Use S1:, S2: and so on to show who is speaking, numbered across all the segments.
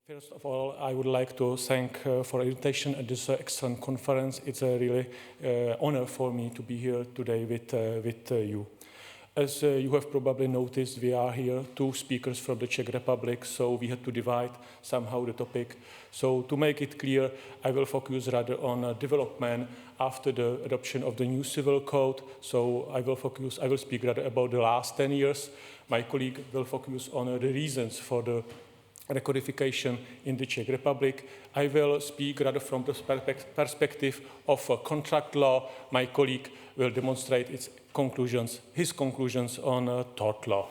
S1: First of all, I would like to thank for invitation at this excellent conference. It's a really honor for me to be here today with you. As you have probably noticed, we are here, two speakers from the Czech Republic, so we had to divide somehow the topic. So to make it clear, I will focus rather on development after the adoption of the new Civil Code. So I will speak rather about the last 10 years. My colleague will focus on the reasons for the recodification in the Czech Republic. I will speak rather from the perspective of contract law. My colleague will demonstrate his conclusions on tort law.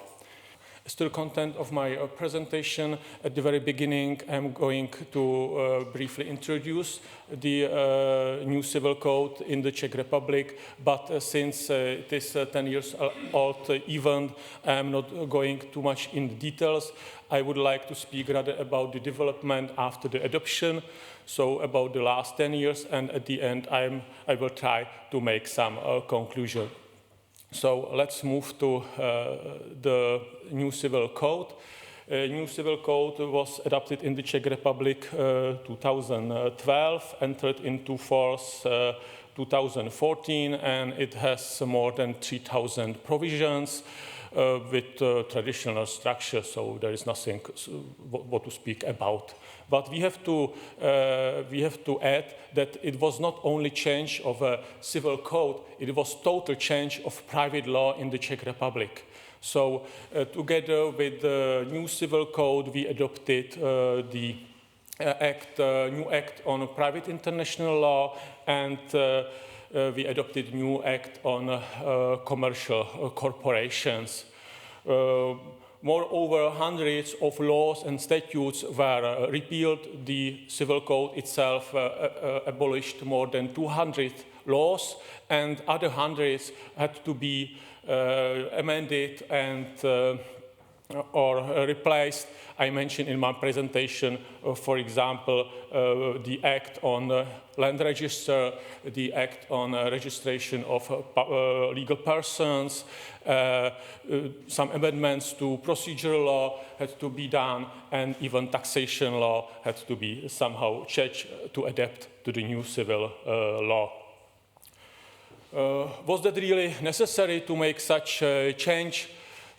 S1: As to the content of my presentation, at the very beginning, I'm going to briefly introduce the new Civil Code in the Czech Republic, but since it is 10 years old event, I'm not going too much in details. I would like to speak rather about the development after the adoption, so about the last 10 years, and at the end, I will try to make some conclusion. So let's move to the new Civil Code. New Civil Code was adopted in the Czech Republic 2012, entered into force 2014, and it has more than 3,000 provisions with traditional structure, so there is nothing what to speak about. But we have to add that it was not only change of a civil code, it was total change of private law in the Czech Republic. So together with the new Civil Code, we adopted the new act on private international law, and we adopted new act on commercial corporations. Moreover, hundreds of laws and statutes were repealed. The Civil Code itself abolished more than 200 laws, and other hundreds had to be amended and or replaced. I mentioned in my presentation, for example, the Act on Land Register, the Act on registration of legal persons, some amendments to procedural law had to be done, and even taxation law had to be somehow changed to adapt to the new civil law. Was that really necessary to make such a change?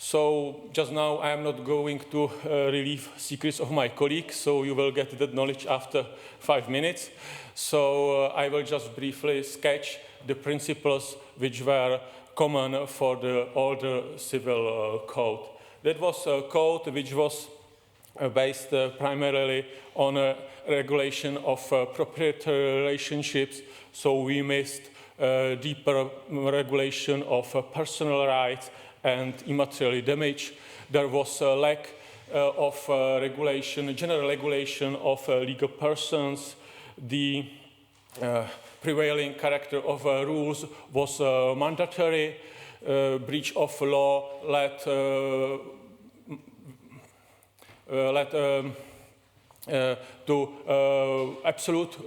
S1: So just now I am not going to relieve secrets of my colleague, so you will get that knowledge after 5 minutes. So I will just briefly sketch the principles which were common for the older civil code. That was a code which was based primarily on a regulation of proprietary relationships, so we missed deeper regulation of personal rights and immaterial damage. There was a lack of regulation, general regulation of legal persons. The prevailing character of rules was mandatory. Breach of law led to absolute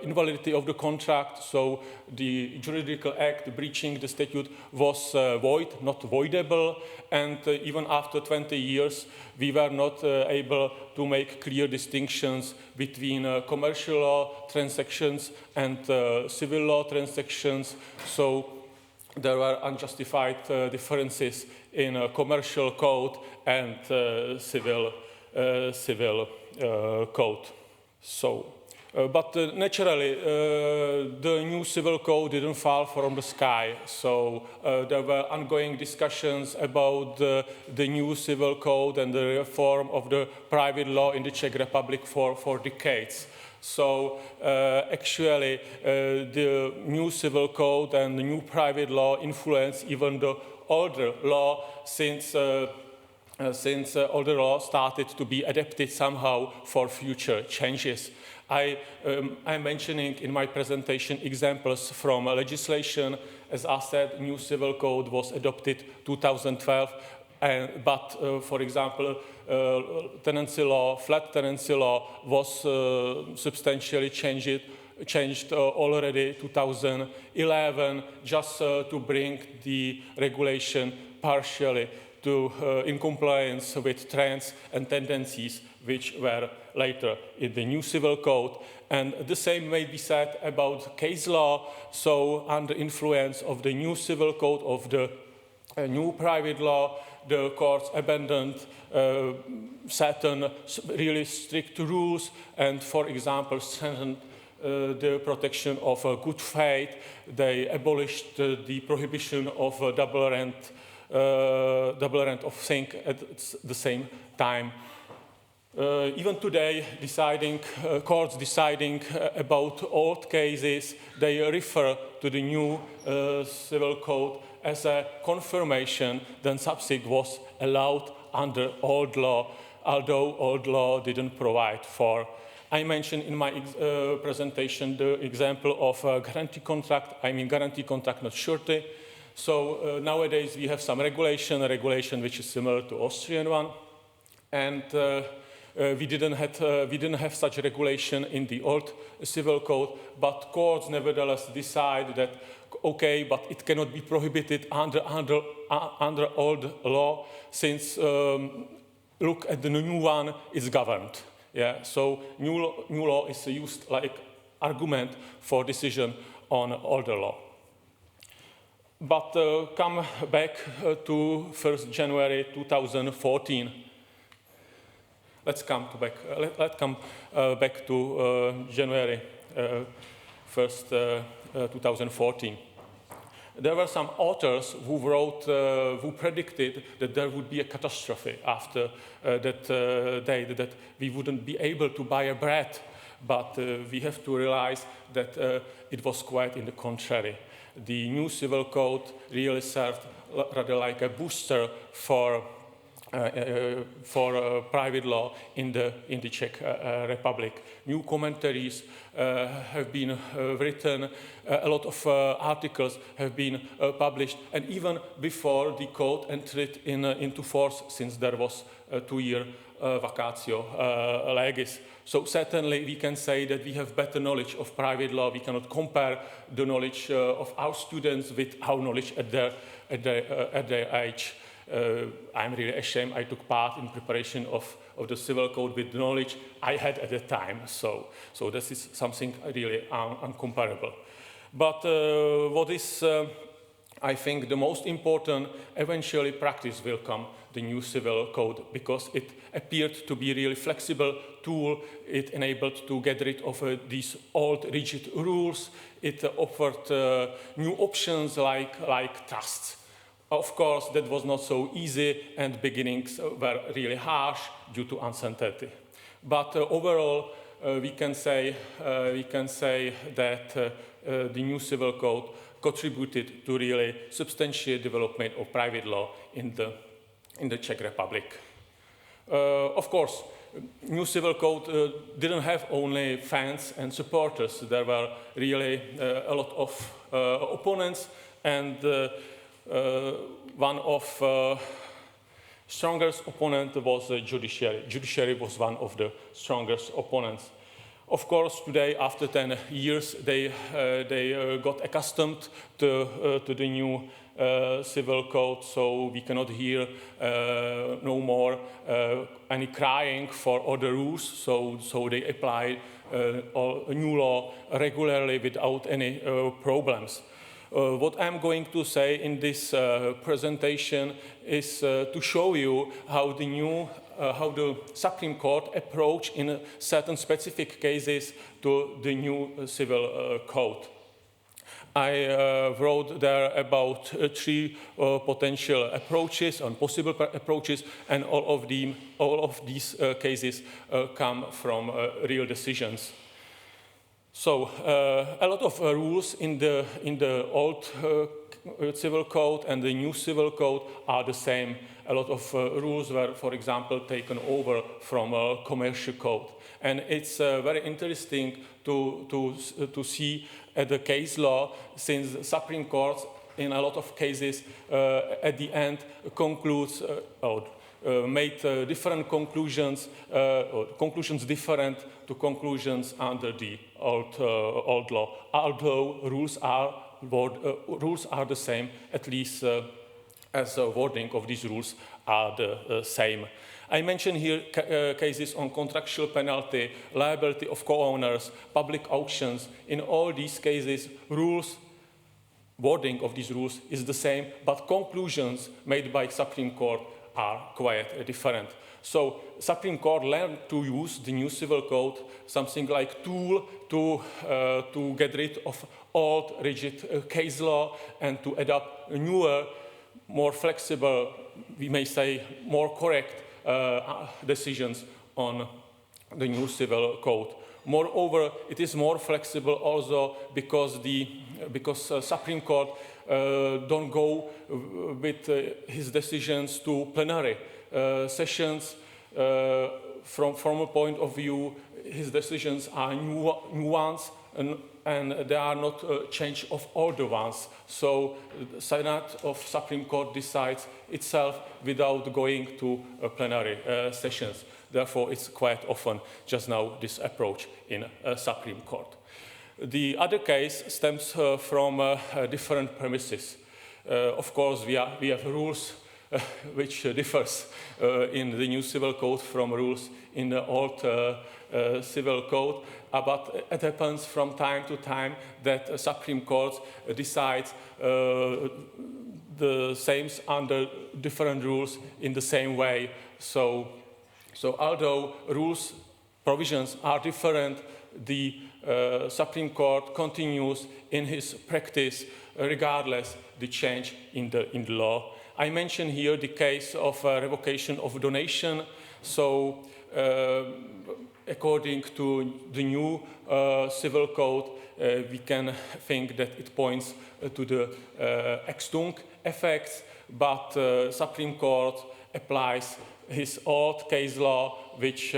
S1: invalidity of the contract, so the juridical act breaching the statute was void, not voidable, and even after 20 years we were not able to make clear distinctions between commercial law transactions and civil law transactions, so there were unjustified differences in commercial code and civil code. So. But naturally, the new Civil Code didn't fall from the sky. So there were ongoing discussions about the new Civil Code and the reform of the private law in the Czech Republic for decades. So actually, the new Civil Code and the new private law influence even the older law, since older law started to be adapted somehow for future changes. I'm mentioning in my presentation examples from legislation. As I said, new Civil Code was adopted 2012, but for example, tenancy law, flat tenancy law was substantially changed already 2011, just to bring the regulation partially in compliance with trends and tendencies which were later in the new civil code. And the same may be said about case law. So under influence of the new civil code, of the new private law, the courts abandoned certain really strict rules and, for example, strengthened the protection of good faith. They abolished the prohibition of double rent of thing at the same time. Even today, courts deciding about old cases, they refer to the new civil code as a confirmation that something was allowed under old law, although old law didn't provide for. I mentioned in my presentation the example of a guarantee contract. I mean guarantee contract, not surety. So nowadays we have some regulation which is similar to Austrian one, and we didn't have such regulation in the old civil code, but courts nevertheless decide that okay, but it cannot be prohibited under old law, since look at the new one is governed. Yeah, so new law is used like argument for decision on older law. But come back to 1st January 2014. Let's come back to January 1st, 2014. There were some authors who who predicted that there would be a catastrophe after that date, that we wouldn't be able to buy a bread. But we have to realize that it was quite in the contrary. The new civil code really served rather like a booster for private law in the Czech Republic. New commentaries have been written, a lot of articles have been published, and even before the code entered into force, since there was a 2-year vacatio legis. So certainly we can say that we have better knowledge of private law. We cannot compare the knowledge of our students with our knowledge at their age. I'm really ashamed I took part in preparation of the civil code with the knowledge I had at the time. So this is something really uncomparable. But what is, I think, the most important, eventually practice will come, the new civil code, because it appeared to be a really flexible tool. It enabled to get rid of these old rigid rules. It offered new options like trusts. Of course, that was not so easy, and beginnings were really harsh due to uncertainty. But overall, we can say that the new civil code contributed to really substantial development of private law in the Czech Republic. Of course, new civil code didn't have only fans and supporters. There were really a lot of opponents, and one of strongest opponents was the judiciary. Judiciary was one of the strongest opponents. Of course, today, after 10 years, they got accustomed to the new civil code, so we cannot hear no more any crying for other rules. So they apply new law regularly without any problems. What I'm going to say in this presentation is to show you how the Supreme Court approach in certain specific cases to the new civil code. I wrote there about 3 potential approaches and possible approaches, and all of these cases come from real decisions. So a lot of rules in the old civil code and the new civil code are the same. A lot of rules were, for example, taken over from a commercial code. And it's very interesting to see the case law, since Supreme Court in a lot of cases at the end concludes made different conclusions, conclusions different to conclusions under the old law. Although rules are the same, at least as the wording of these rules are the same. I mention here cases on contractual penalty, liability of co-owners, public auctions. In all these cases, wording of these rules is the same, but conclusions made by Supreme Court are quite different. So Supreme Court learned to use the new Civil Code, something like tool to get rid of old rigid case law and to adopt newer, more flexible, we may say more correct decisions on the new Civil Code. Moreover, it is more flexible also because Supreme Court don't go with his decisions to plenary sessions. From a point of view, his decisions are nuanced and they are not a change of older ones. So the Senate of Supreme Court decides itself without going to plenary sessions. Therefore, it's quite often just now this approach in Supreme Court. The other case stems from different premises. Of course, we have rules which differs in the new Civil Code from rules in the old Civil Code, but it happens from time to time that Supreme Court decides the same under different rules in the same way. So although rules provisions are different, the Supreme Court continues in his practice regardless the change in the law. I mention here the case of revocation of donation. So according to the new Civil Code, we can think that it points to the ex tunc effects, but Supreme Court applies his old case law, which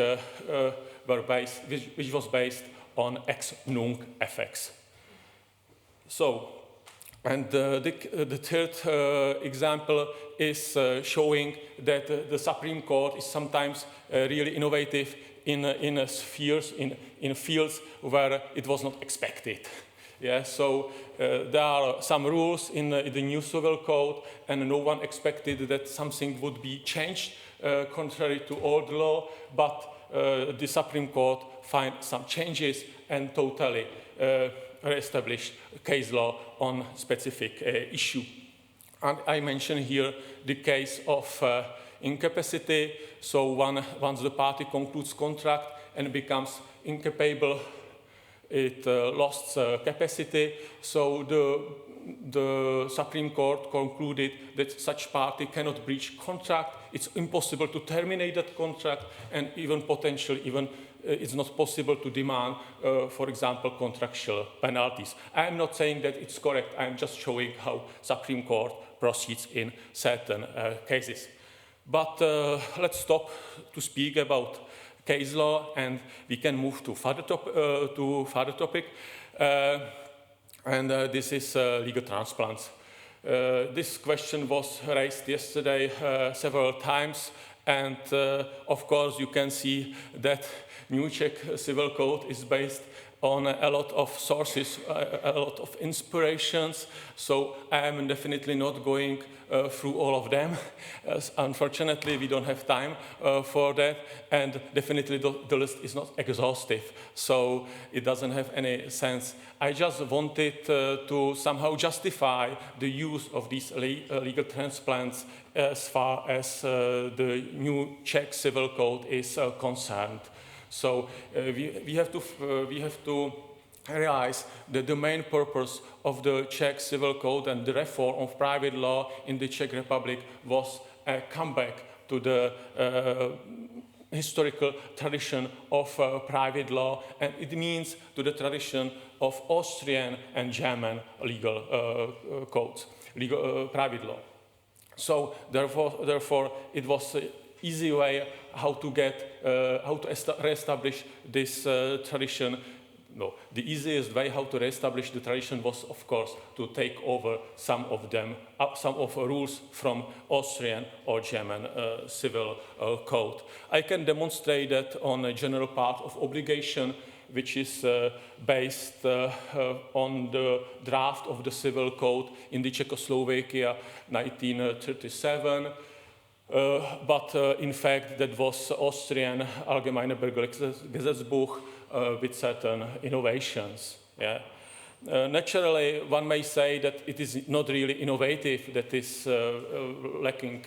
S1: was based on ex nunc effects. So, and the third example is showing that the Supreme Court is sometimes really innovative in spheres, in fields where it was not expected. Yeah, so there are some rules in the new Civil Code, and no one expected that something would be changed contrary to old law, but the Supreme Court find some changes and totally re-established case law on specific issue. And I mention here the case of incapacity. So once the party concludes contract and becomes incapable, it lost capacity. So the Supreme Court concluded that such party cannot breach contract. It's impossible to terminate that contract, and even potentially, it's not possible to demand, for example, contractual penalties. I'm not saying that it's correct. I'm just showing how Supreme Court proceeds in certain cases. But let's stop to speak about case law, and we can move to further topic. And this is legal transplants. This question was raised yesterday several times, and of course you can see that new Czech Civil Code is based on a lot of sources, a lot of inspirations. So I am definitely not going through all of them. Unfortunately, we don't have time for that, and definitely the list is not exhaustive, so it doesn't have any sense. I just wanted to somehow justify the use of these legal transplants as far as the new Czech Civil Code is concerned. So we have to realize that the main purpose of the Czech Civil Code and the reform of private law in the Czech Republic was a comeback to the historical tradition of private law, and it means to the tradition of Austrian and German legal codes, private law. So therefore, it was an easy way how to reestablish this tradition. No, the easiest way how to reestablish the tradition was, of course, to take over some of the rules from Austrian or German civil code. I can demonstrate that on a general part of obligation. which is based on the draft of the Civil Code in the Czechoslovakia 1937. But in fact, that was Austrian Allgemeine Bürgerliches Gesetzbuch with certain innovations. Yeah. Naturally, one may say that it is not really innovative, that is lacking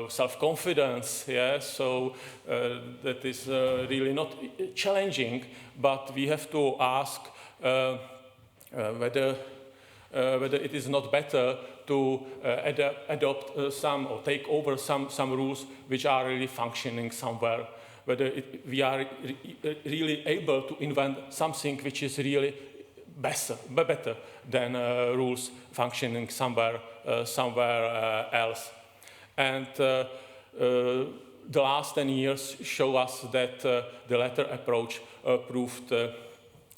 S1: self-confidence, yeah? So that is really not challenging, but we have to ask whether it is not better to adopt some or take over some rules which are really functioning somewhere, whether we are really able to invent something which is really better than rules functioning somewhere else. And the last 10 years show us that the latter approach proved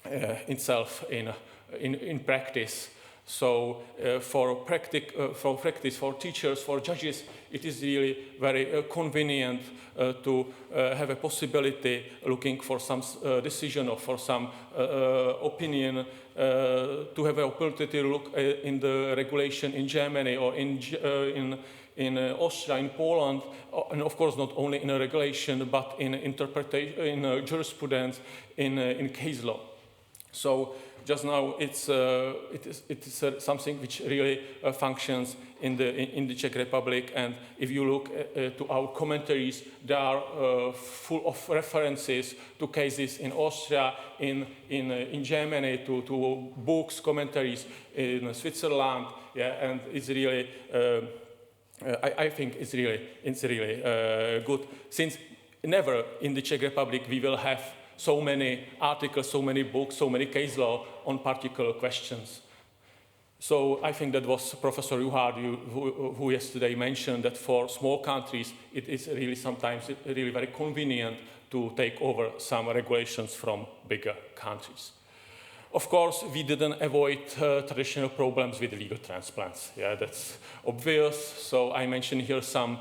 S1: itself in practice. So for practice, for teachers, for judges, it is really very convenient to have a possibility looking for some decision or for some opinion, to have an opportunity to look in the regulation in Germany or in Austria, in Poland, and of course not only in a regulation but in interpretation, in jurisprudence, in case law. So just now, it is something which really functions in the Czech Republic. And if you look to our commentaries, they are full of references to cases in Austria, in Germany, to books, commentaries in Switzerland. Yeah, and it's really, I think it's really good. Since never in the Czech Republic we will have so many articles, so many books, so many case law on particular questions. So I think that was Professor JUDr who yesterday mentioned that for small countries, it is really sometimes really very convenient to take over some regulations from bigger countries. Of course, we didn't avoid traditional problems with legal transplants. Yeah, that's obvious. So I mentioned here some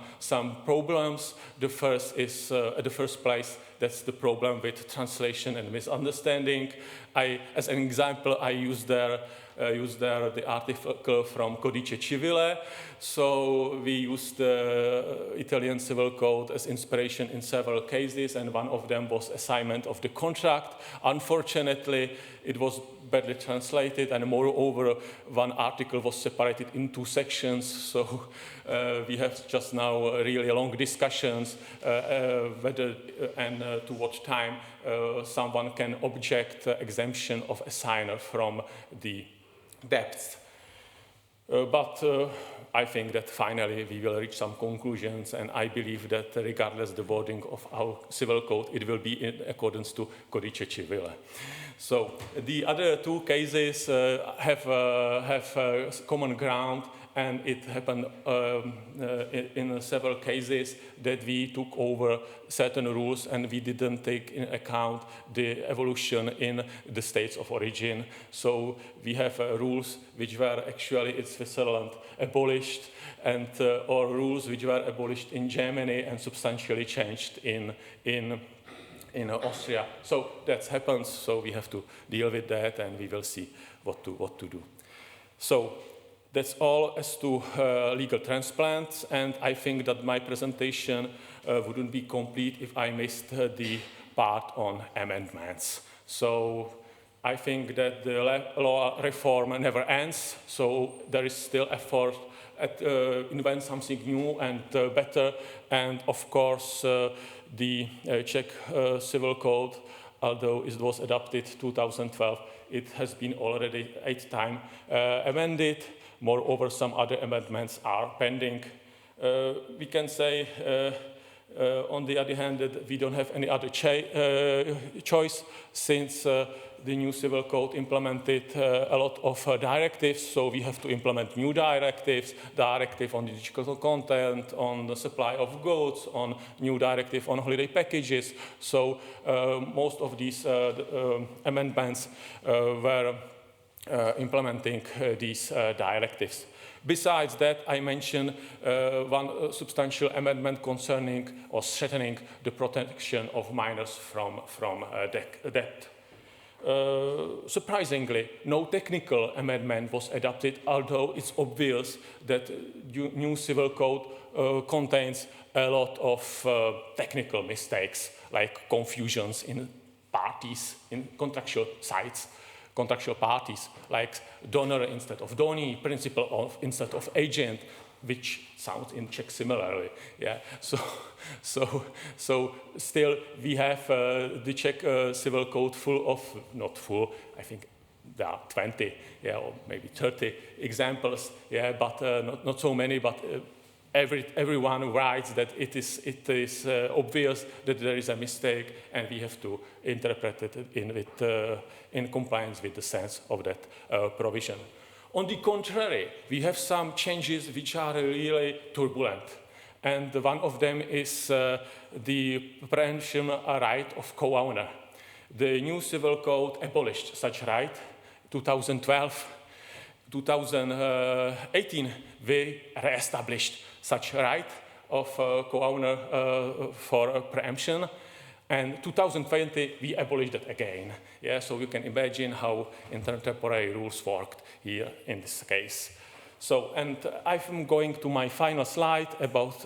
S1: problems. The first is, at the first place, that's the problem with translation and misunderstanding. As an example, I use there the article from Codice Civile. So we used the Italian Civil Code as inspiration in several cases, and one of them was assignment of the contract. Unfortunately, it was badly translated, and moreover, one article was separated in 2 sections. So we have just now really long discussions whether and to what time someone can object exemption of assigner from the depths. But I think that finally we will reach some conclusions, and I believe that regardless the wording of our civil code, it will be in accordance to Codice Civile. So the other 2 cases have common ground, and it happened in several cases that we took over certain rules and we didn't take into account the evolution in the states of origin. So we have rules which were actually in Switzerland abolished, and or rules which were abolished in Germany and substantially changed in Austria. So that happens, so we have to deal with that, and we will see what to do. So that's all as to legal transplants, and I think that my presentation wouldn't be complete if I missed the part on amendments. So I think that the law reform never ends, so there is still effort at invent something new and better, and of course the Czech Civil Code, although it was adopted 2012, it has been already 8 times amended. Moreover, some other amendments are pending. We can say, on the other hand, that we don't have any other choice, since the new Civil Code implemented a lot of directives, so we have to implement new directives, directive on digital content, on the supply of goods, on new directive on holiday packages. So most of these amendments were implementing these directives. Besides that, I mentioned one substantial amendment concerning or threatening the protection of minors from debt. Surprisingly, no technical amendment was adopted, although it's obvious that new civil code contains a lot of technical mistakes, like confusions in parties, in contractual sites, contractual parties, like donor instead of doni, principal of instead of agent, which sounds in Czech similarly. Yeah. So still we have the Czech civil code full of, not full, I think there are 20, yeah, or maybe 30 examples, yeah, but not so many, but everyone writes that it is obvious that there is a mistake, and we have to interpret it in compliance with the sense of that provision. On the contrary, we have some changes which are really turbulent. And one of them is the preemption right of co-owner. The new civil code abolished such right. 2012, 2018, we re-established such right of co-owner for preemption. And 2020, we abolished it again. Yeah, so you can imagine how intertemporary rules worked here in this case. So, and I'm going to my final slide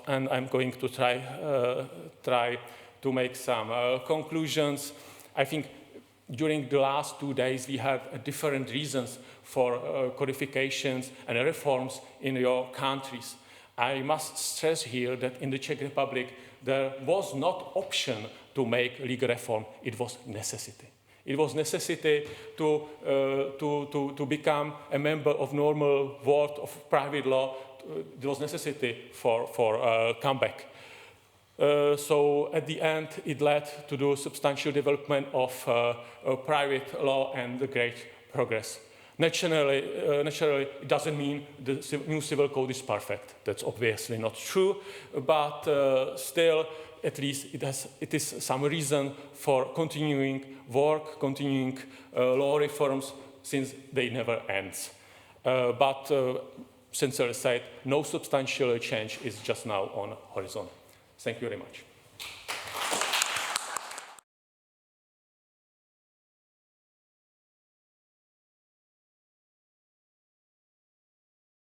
S1: and I'm going to try to make some conclusions. I think during the last 2 days, we had different reasons for codifications and reforms in your countries. I must stress here that in the Czech Republic, there was not option to make legal reform, it was necessity. It was necessity to become a member of normal world of private law. There was necessity for comeback. So at the end, it led to the substantial development of private law and the great progress. Naturally, it doesn't mean the new civil code is perfect. That's obviously not true, but still, at least it is some reason for continuing work, continuing law reforms, since they never ends. But sincerely said, no substantial change is just now on horizon. Thank you very much.